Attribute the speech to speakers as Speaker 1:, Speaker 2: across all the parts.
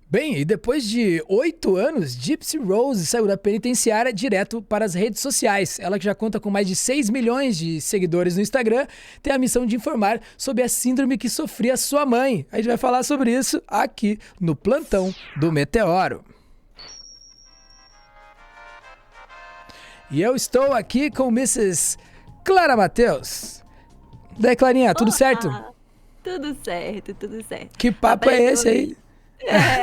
Speaker 1: Bem, e depois de 8 anos, Gypsy Rose saiu da penitenciária direto para as redes sociais. Ela, que já conta com mais de 6 milhões de seguidores no Instagram, tem a missão de informar sobre a síndrome que sofria sua mãe. A gente vai falar sobre isso aqui no Plantão do Meteoro. E eu estou aqui com Mrs. Clara Matheus. Daí, Clarinha, tudo certo?
Speaker 2: Tudo certo, tudo certo.
Speaker 1: Que papo é esse aí?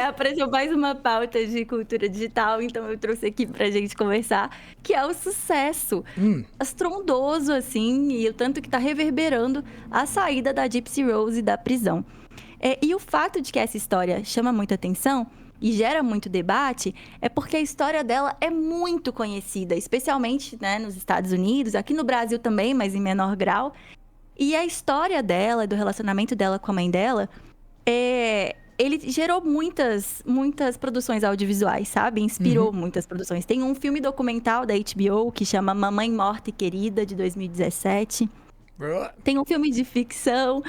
Speaker 2: Apareceu mais uma pauta de cultura digital, então eu trouxe aqui pra gente conversar, que é o sucesso estrondoso, assim, e o tanto que tá reverberando a saída da Gypsy Rose da prisão. E o fato de que essa história chama muita atenção e gera muito debate é porque a história dela é muito conhecida, especialmente, né, nos Estados Unidos, aqui no Brasil também, mas em menor grau. E a história dela, do relacionamento dela com a mãe dela, ele gerou muitas produções audiovisuais, sabe? Inspirou muitas produções. Tem um filme documental da HBO que chama Mamãe Morta e Querida, de 2017. Tem um filme de ficção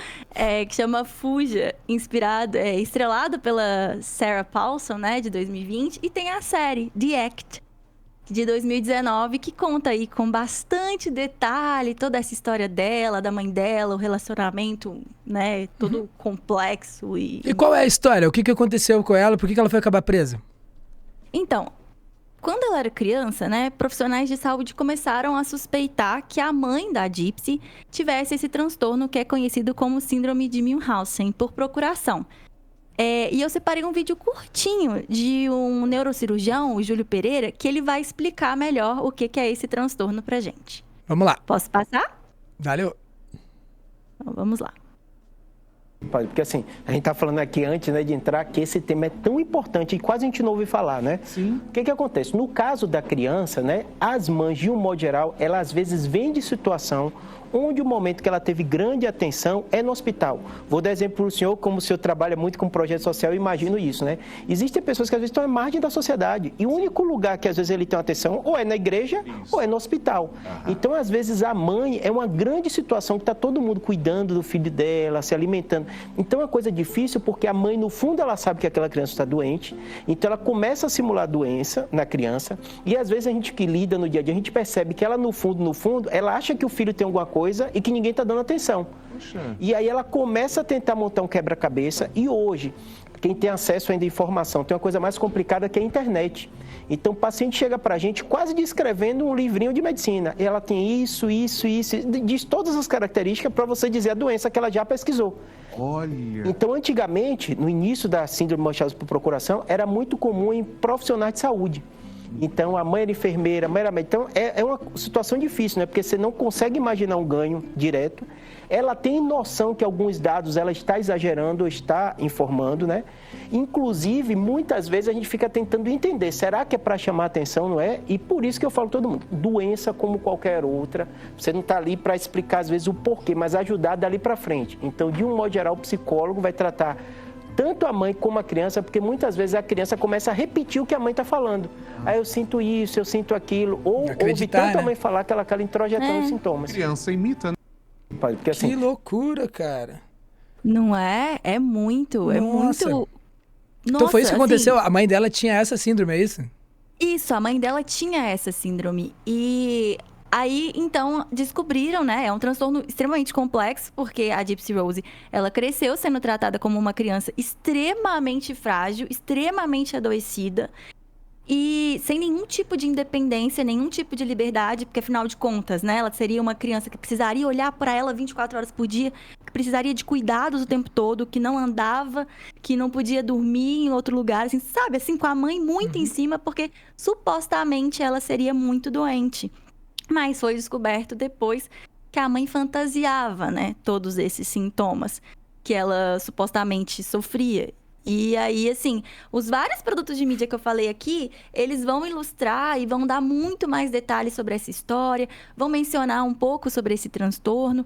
Speaker 2: que chama Fuja, estrelado pela Sarah Paulson, né, de 2020. E tem a série The Act, de 2019, que conta aí com bastante detalhe toda essa história dela, da mãe dela, o relacionamento, né, todo complexo.
Speaker 1: E qual é a história? O que aconteceu com ela? Por que ela foi acabar presa?
Speaker 2: Então, quando ela era criança, né, profissionais de saúde começaram a suspeitar que a mãe da Gypsy tivesse esse transtorno que é conhecido como síndrome de Milhausen, por procuração. E eu separei um vídeo curtinho de um neurocirurgião, o Júlio Pereira, que ele vai explicar melhor o que é esse transtorno pra gente.
Speaker 1: Vamos lá.
Speaker 2: Posso passar?
Speaker 1: Valeu.
Speaker 2: Então, vamos lá.
Speaker 3: Porque assim, a gente tá falando aqui antes, né, de entrar, que esse tema é tão importante e quase a gente não ouve falar, né?
Speaker 1: Sim.
Speaker 3: O que acontece? No caso da criança, né, as mães, de um modo geral, elas às vezes vêm de situação onde o momento que ela teve grande atenção é no hospital. Vou dar exemplo para o senhor, como o senhor trabalha muito com projeto social, eu imagino isso, né? Existem pessoas que às vezes estão à margem da sociedade e o único lugar que às vezes ele tem uma atenção ou é na igreja ou é no hospital. Então, às vezes, a mãe é uma grande situação que está todo mundo cuidando do filho dela, se alimentando. Então, é uma coisa difícil porque a mãe, no fundo, ela sabe que aquela criança está doente, então ela começa a simular doença na criança e, às vezes, a gente que lida no dia a dia, a gente percebe que ela, no fundo, ela acha que o filho tem alguma coisa e que ninguém está dando atenção. Puxa. E aí ela começa a tentar montar um quebra-cabeça e hoje, quem tem acesso ainda à informação, tem uma coisa mais complicada que é a internet. Então o paciente chega para a gente quase descrevendo um livrinho de medicina. E ela tem isso, diz todas as características para você dizer a doença que ela já pesquisou.
Speaker 4: Olha.
Speaker 3: Então, antigamente, no início da síndrome de Munchausen por procuração, era muito comum em profissionais de saúde. Então, a mãe era enfermeira, a mãe era médica. Então, é uma situação difícil, né? Porque você não consegue imaginar um ganho direto. Ela tem noção que alguns dados ela está exagerando ou está informando, né? Inclusive, muitas vezes a gente fica tentando entender, será que é para chamar atenção, não é? E por isso que eu falo todo mundo, doença como qualquer outra, você não está ali para explicar às vezes o porquê, mas ajudar dali para frente. Então, de um modo geral, o psicólogo vai tratar tanto a mãe como a criança, porque muitas vezes a criança começa a repetir o que a mãe está falando. Aí eu sinto isso, eu sinto aquilo. Ou ouve tanto, né, a mãe falar que ela acaba introjetando os sintomas.
Speaker 4: A criança imita, né?
Speaker 3: Porque, assim,
Speaker 1: que loucura, cara.
Speaker 2: Não é? É muito. Nossa,
Speaker 1: então foi isso que aconteceu?
Speaker 2: Assim,
Speaker 1: a mãe dela tinha essa síndrome, é isso?
Speaker 2: Isso, a mãe dela tinha essa síndrome. E aí, então, descobriram, né? É um transtorno extremamente complexo, porque a Gypsy Rose, ela cresceu sendo tratada como uma criança extremamente frágil, extremamente adoecida. E sem nenhum tipo de independência, nenhum tipo de liberdade, porque afinal de contas, né, ela seria uma criança que precisaria olhar para ela 24 horas por dia, que precisaria de cuidados o tempo todo, que não andava, que não podia dormir em outro lugar, assim, sabe? Assim, com a mãe muito em cima, porque supostamente ela seria muito doente. Mas foi descoberto depois que a mãe fantasiava, né, todos esses sintomas que ela supostamente sofria. E aí, assim, os vários produtos de mídia que eu falei aqui, eles vão ilustrar e vão dar muito mais detalhes sobre essa história, vão mencionar um pouco sobre esse transtorno.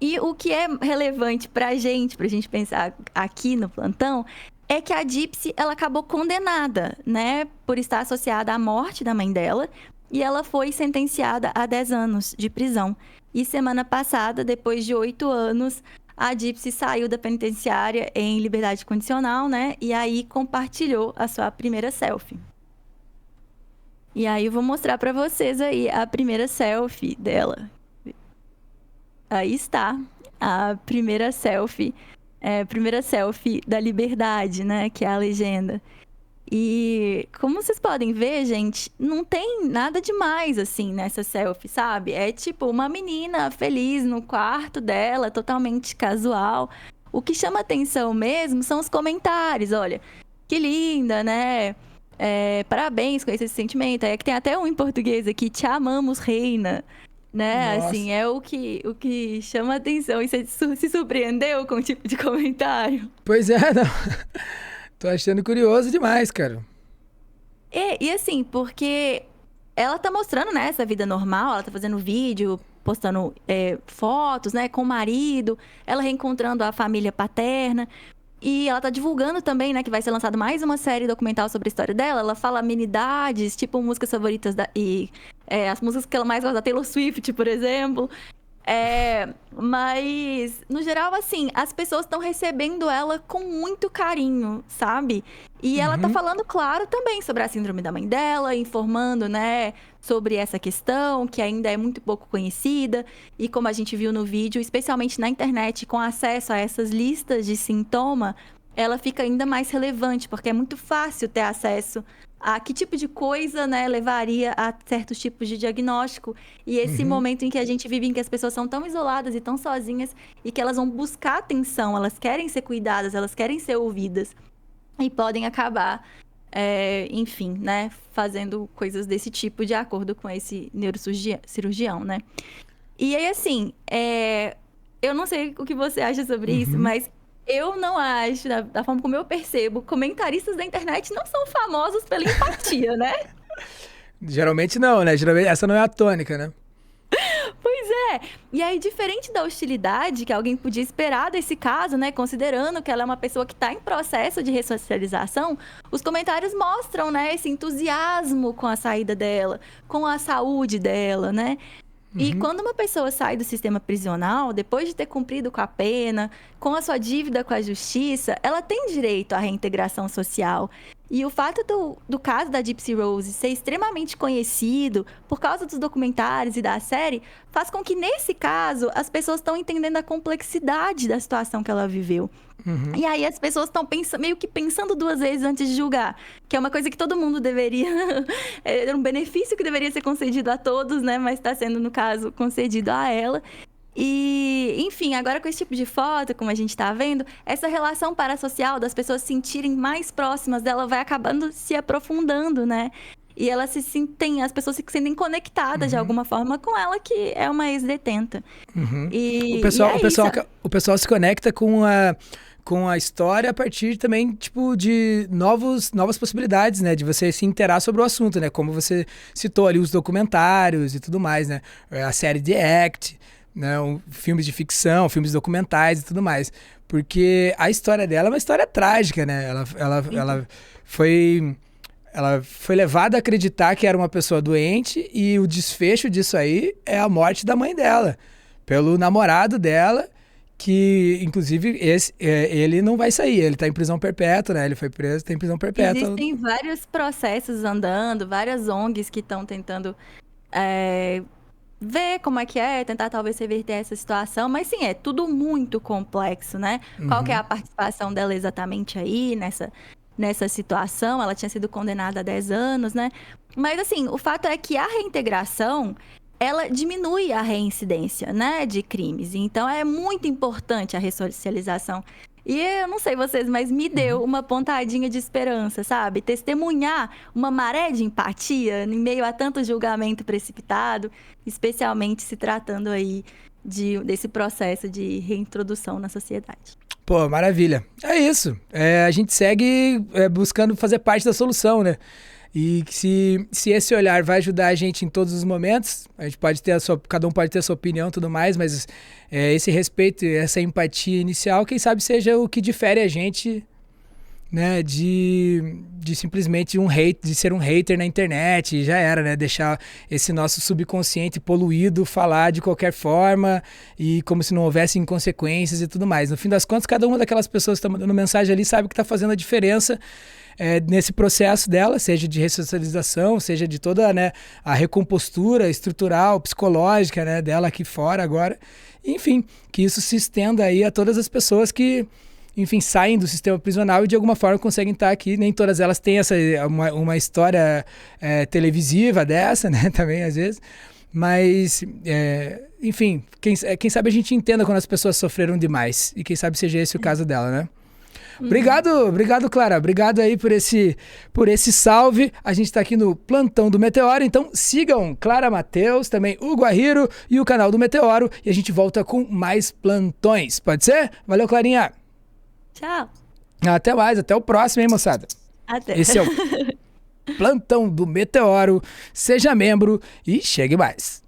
Speaker 2: E o que é relevante pra gente pensar aqui no plantão, é que a Gypsy, ela acabou condenada, né, por estar associada à morte da mãe dela, e ela foi sentenciada a 10 anos de prisão. E semana passada, depois de 8 anos, a Gypsy saiu da penitenciária em liberdade condicional, né? E aí compartilhou a sua primeira selfie. E aí eu vou mostrar pra vocês aí a primeira selfie dela. Aí está a primeira selfie da liberdade, né? Que é a legenda. E como vocês podem ver, gente, não tem nada demais, assim, nessa selfie, sabe? É tipo uma menina feliz no quarto dela, totalmente casual. O que chama atenção mesmo são os comentários, olha. Que linda, né? Parabéns com esse sentimento. É que tem até um em português aqui, te amamos, reina. Né?
Speaker 1: Nossa.
Speaker 2: Assim, é o que chama atenção. E você se surpreendeu com o tipo de comentário?
Speaker 1: Pois é, não. Tô achando curioso demais, cara.
Speaker 2: E assim, porque ela tá mostrando, né, essa vida normal, ela tá fazendo vídeo, postando fotos, né, com o marido, ela reencontrando a família paterna. E ela tá divulgando também, né, que vai ser lançada mais uma série documental sobre a história dela. Ela fala amenidades, tipo músicas favoritas as músicas que ela mais gosta da Taylor Swift, por exemplo. Mas, no geral, assim, as pessoas estão recebendo ela com muito carinho, sabe? E ela tá falando, claro, também sobre a síndrome da mãe dela, informando, né, sobre essa questão, que ainda é muito pouco conhecida. E como a gente viu no vídeo, especialmente na internet, com acesso a essas listas de sintoma, ela fica ainda mais relevante, porque é muito fácil ter acesso a que tipo de coisa, né, levaria a certos tipos de diagnóstico. E esse momento em que a gente vive, em que as pessoas são tão isoladas e tão sozinhas, e que elas vão buscar atenção, elas querem ser cuidadas, elas querem ser ouvidas, e podem acabar, enfim, né, fazendo coisas desse tipo de acordo com esse neurocirurgião, né. E aí, assim, eu não sei o que você acha sobre isso, mas eu não acho, da forma como eu percebo, comentaristas da internet não são famosos pela empatia, né?
Speaker 1: Geralmente não, né? Geralmente essa não é a tônica, né?
Speaker 2: Pois é. E aí, diferente da hostilidade que alguém podia esperar desse caso, né? Considerando que ela é uma pessoa que está em processo de ressocialização, os comentários mostram, né? Esse entusiasmo com a saída dela, com a saúde dela, né? E quando uma pessoa sai do sistema prisional, depois de ter cumprido com a pena, com a sua dívida com a justiça, ela tem direito à reintegração social. E o fato do caso da Gypsy Rose ser extremamente conhecido por causa dos documentários e da série, faz com que, nesse caso, as pessoas estão entendendo a complexidade da situação que ela viveu. E aí as pessoas estão meio que pensando duas vezes antes de julgar, que é uma coisa que todo mundo deveria... é um benefício que deveria ser concedido a todos, né? Mas está sendo, no caso, concedido a ela. E, enfim, agora com esse tipo de foto, como a gente está vendo, essa relação parasocial das pessoas se sentirem mais próximas dela vai acabando se aprofundando, né? E elas as pessoas se sentem conectadas de alguma forma com ela, que é uma ex-detenta. E
Speaker 1: O pessoal se conecta com a história a partir também, tipo, de novas possibilidades, né? De você se interar sobre o assunto, né? Como você citou ali os documentários e tudo mais, né? A série The Act, né? Filmes de ficção, filmes documentais e tudo mais. Porque a história dela é uma história trágica, né? Ela foi levada a acreditar que era uma pessoa doente, e o desfecho disso aí é a morte da mãe dela, pelo namorado dela, que, inclusive, ele não vai sair, ele tá em prisão perpétua, né? Ele foi preso, tá em prisão perpétua.
Speaker 2: Existem vários processos andando, várias ONGs que estão tentando ver como é que tentar talvez reverter essa situação, mas sim, é tudo muito complexo, né? Qual que é a participação dela exatamente aí nessa situação? Ela tinha sido condenada a 10 anos, né? Mas, assim, o fato é que a reintegração, ela diminui a reincidência, né, de crimes. Então, é muito importante a ressocialização. E eu não sei vocês, mas me deu uma pontadinha de esperança, sabe? Testemunhar uma maré de empatia em meio a tanto julgamento precipitado, especialmente se tratando aí desse processo de reintrodução na sociedade.
Speaker 1: Pô, maravilha. É isso. A gente segue buscando fazer parte da solução, né? E se esse olhar vai ajudar a gente em todos os momentos, a gente pode ter cada um pode ter a sua opinião e tudo mais, mas esse respeito, essa empatia inicial, quem sabe seja o que difere a gente, né, de de simplesmente de ser um hater na internet, e já era, né? Deixar esse nosso subconsciente poluído falar de qualquer forma e como se não houvesse inconsequências e tudo mais. No fim das contas, cada uma daquelas pessoas que está mandando mensagem ali sabe que está fazendo a diferença nesse processo dela, seja de ressocialização, seja de toda, né, a recompostura estrutural, psicológica, né, dela aqui fora agora. Enfim, que isso se estenda aí a todas as pessoas que, enfim, saem do sistema prisional e de alguma forma conseguem estar aqui. Nem todas elas têm uma história televisiva dessa, né, também às vezes. Mas, enfim, quem sabe a gente entenda quando as pessoas sofreram demais. E quem sabe seja esse o caso dela, né? Obrigado, Clara. Obrigado aí por esse salve. A gente tá aqui no Plantão do Meteoro, então sigam Clara Mateus, também o Guahiro e o canal do Meteoro, e a gente volta com mais plantões. Pode ser? Valeu, Clarinha.
Speaker 2: Tchau.
Speaker 1: Até mais, até o próximo, hein, moçada?
Speaker 2: Até.
Speaker 1: Esse é o Plantão do Meteoro. Seja membro e chegue mais.